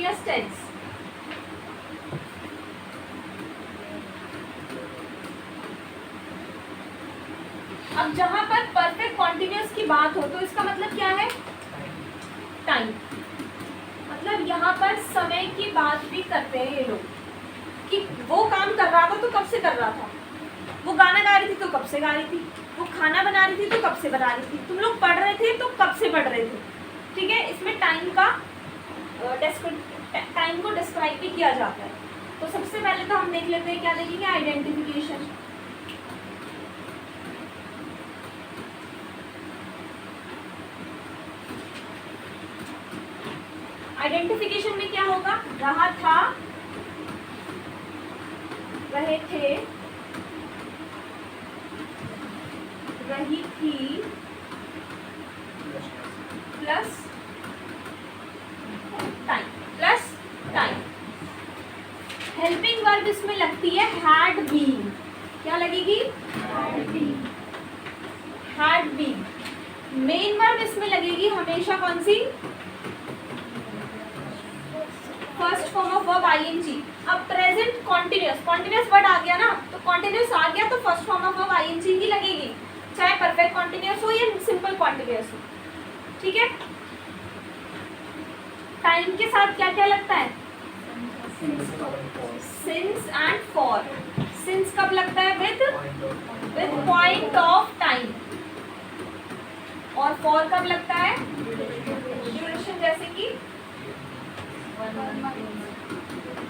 Continuous tense. अब जहां पर परफेक्ट कॉन्टिन्यूअस की बात हो तो इसका मतलब क्या है? टाइम। मतलब यहाँ पर समय की बात भी करते हैं ये लोग कि वो काम कर रहा था तो कब से कर रहा था, वो गाना गा रही थी तो कब से गा रही थी, वो खाना बना रही थी तो कब से बना रही थी, तुम लोग पढ़ रहे थे तो कब से पढ़ रहे थे। ठीक है, इसमें टाइम को डिस्क्राइब भी किया जाता है। तो सबसे पहले तो हम देख लेते हैं, क्या देखेंगे? आइडेंटिफिकेशन। आइडेंटिफिकेशन में क्या होगा? रहा था, रहे थे, रही थी plus time, plus time. Helping verb इसमें लगती है हैड बीन। क्या लगेगी? Had been. मेन वर्ब इसमें लगेगी हमेशा कौन सी? First form of verb ING. अब प्रेजेंट कॉन्टिन्यूअस वर्ड आ गया ना, तो कॉन्टिन्यूअस आ गया तो first form of verb ING ही लगेगी, चाहे परफेक्ट कॉन्टिन्यूअस हो या सिंपल कॉन्टिन्यूअस हो। ठीक है, टाइम के साथ क्या क्या लगता है? Since and for. सिंस कब लगता है? With point of time. और फॉर कब लगता है? ड्यूरेशन, जैसे कि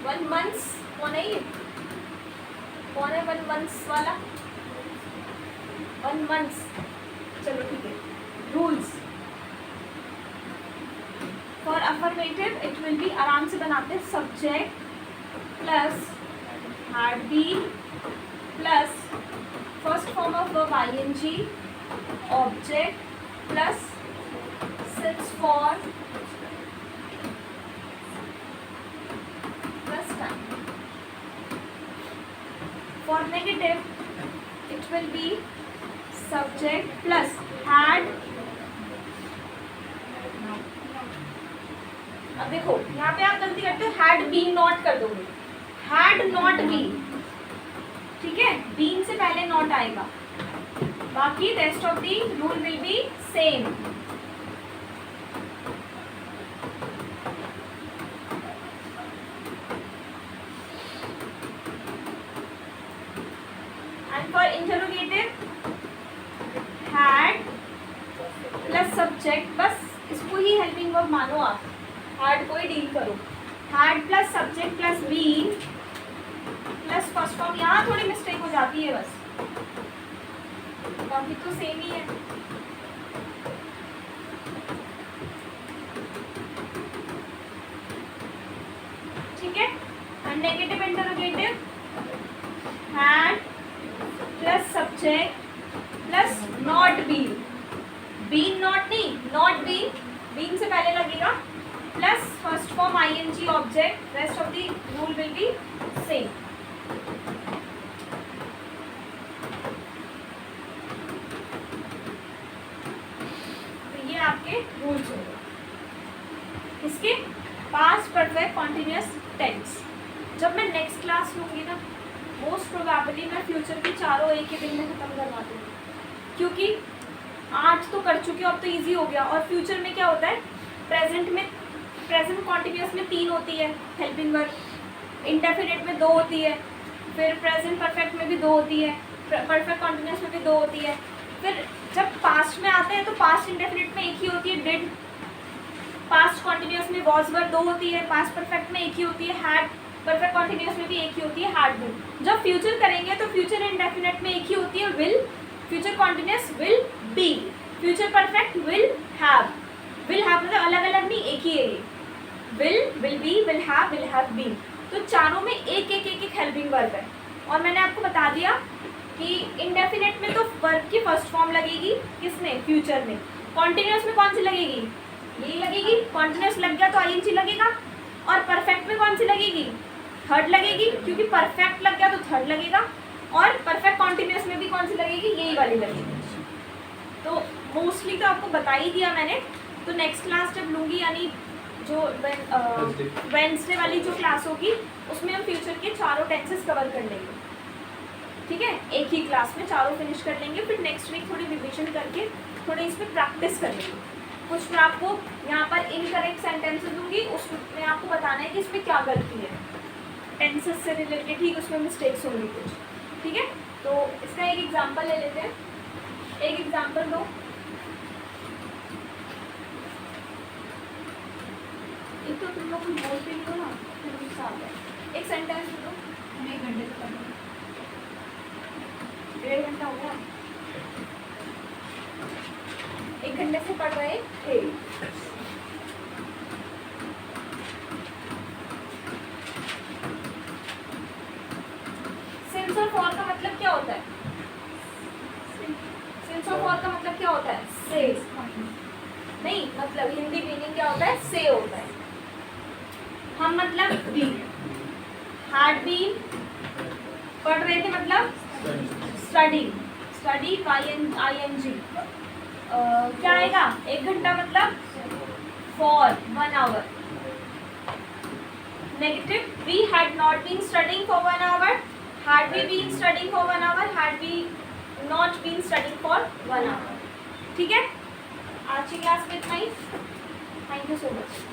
1 मंथ्स। कौन है ये? कौन है 1 मंथ्स वाला? 1 मंथ्स। चलो ठीक है। Rules for affirmative it will be, आराम से बनाते हैं, subject plus had been plus first form of verb ING, object plus since for plus time. For negative it will be subject plus had. अब देखो यहाँ पे आप गलती करते हो, हैड बीन नॉट कर दोगे, हैड नॉट बीन। ठीक है, बीन से पहले नॉट आएगा, बाकी rest of the rule will be same. And for interrogative had plus subject, बस इसको ही हेल्पिंग वर्ब मानो आप, हैड को ही डील करो। Had plus subject plus been plus first form. यहाँ थोड़ी मिस्टेक हो जाती है बस, बाकी तो सेम ही है। ठीक है, and negative interrogative had plus subject plus not been. Been not नहीं, नॉट बीन, बीन से पहले लगेगा, plus first form ING object, rest of the rule will be same. तो ये आपके रूल्स हो गए इसके पास्ट परफेक्ट कॉन्टिन्यूअस टेंस। जब मैं नेक्स्ट क्लास लूँगी ना, मोस्ट प्रोबेबली मैं फ्यूचर के चारों एक ही दिन में खत्म करवा दूँगी, क्योंकि आज तो कर चुकी हूँ, अब तो इजी हो गया। और फ्यूचर में क्या होता है, प्रेजेंट कॉन्टिन्यूअस में 3 होती है हेल्पिंग वर्ब, इंडेफिनिट में 2 होती है, फिर प्रेजेंट परफेक्ट में भी 2 होती है, परफेक्ट कॉन्टिन्यूअस में भी 2 होती है। फिर जब पास्ट में आते हैं तो पास्ट इंडेफिनिट में एक ही होती है डिड, पास्ट कॉन्टिन्यूअस में वॉज वर 2 होती है, पास्ट परफेक्ट में एक ही होती है हैड, परफेक्ट कॉन्टिन्यूअस में भी एक ही होती है हैड बीन। जब फ्यूचर करेंगे तो फ्यूचर इंडेफिनिट में एक ही होती है will, future continuous will be, future perfect will have. Will have मतलब अलग अलग नहीं, एक ही है ये, will be, will have been. तो चारों में एक एक हेल्पिंग वर्ब है। और मैंने आपको बता दिया कि इंडेफिनिट में तो वर्ब की फर्स्ट फॉर्म लगेगी, किसमें? फ्यूचर में। कॉन्टिन्यूअस में कौन सी लगेगी? यही लगेगी। कॉन्टिन्यूअस लग गया तो आईएनजी लगेगा। और परफेक्ट में कौन सी लगेगी? थर्ड लगेगी, क्योंकि परफेक्ट लग गया तो थर्ड लगेगा। और परफेक्ट कॉन्टिन्यूअस में भी कौन सी लगेगी? यही वाली लगेगी। तो मोस्टली तो आपको बता ही दिया मैंने। तो नेक्स्ट क्लास जब लूँगी, यानी जो वेडनेसडे वाली जो क्लास होगी उसमें हम फ्यूचर के चारों टेंसेस कवर कर लेंगे, ठीक है, एक ही क्लास में चारों फिनिश कर लेंगे। फिर नेक्स्ट वीक थोड़ी रिविजन करके थोड़ी इस पर प्रैक्टिस कर लेंगे। कुछ मैं आपको यहाँ पर इनकरेक्ट सेंटेंसेस दूंगी, उसमें आपको बताना है कि इसमें क्या गलती है, टेंसेस से रिलेटेड ही उसमें मिस्टेक्स होंगी कुछ, ठीक है। तो इसका एक एग्जांपल ले लेते हैं, एक एग्जांपल दो। एक तो तुम लोग कुछ बोलते नहीं हो ना, फिर गुस्सा आता है। एक सेंटेंस दो, हम 1 घंटे से पढ़ रहे हैं, 1.5 घंटा हो गया, 1 घंटे से पढ़ रहे थे। सिंस और फॉर का मतलब क्या होता है? सिंस और फॉर का मतलब क्या होता है? से। नहीं, मतलब हिंदी मीनिंग क्या होता है? से होता है। हम मतलब बी, हैड बीन, पढ़ रहे थे मतलब स्टडी, स्टडी ING। क्या आएगा? 1 घंटा मतलब for 1 hour. Negative, we had not been studying for 1 hour, had we been studying for 1 hour, had we not been studying for 1 hour। ठीक है, आज की क्लास में इतना ही। Thank you so much.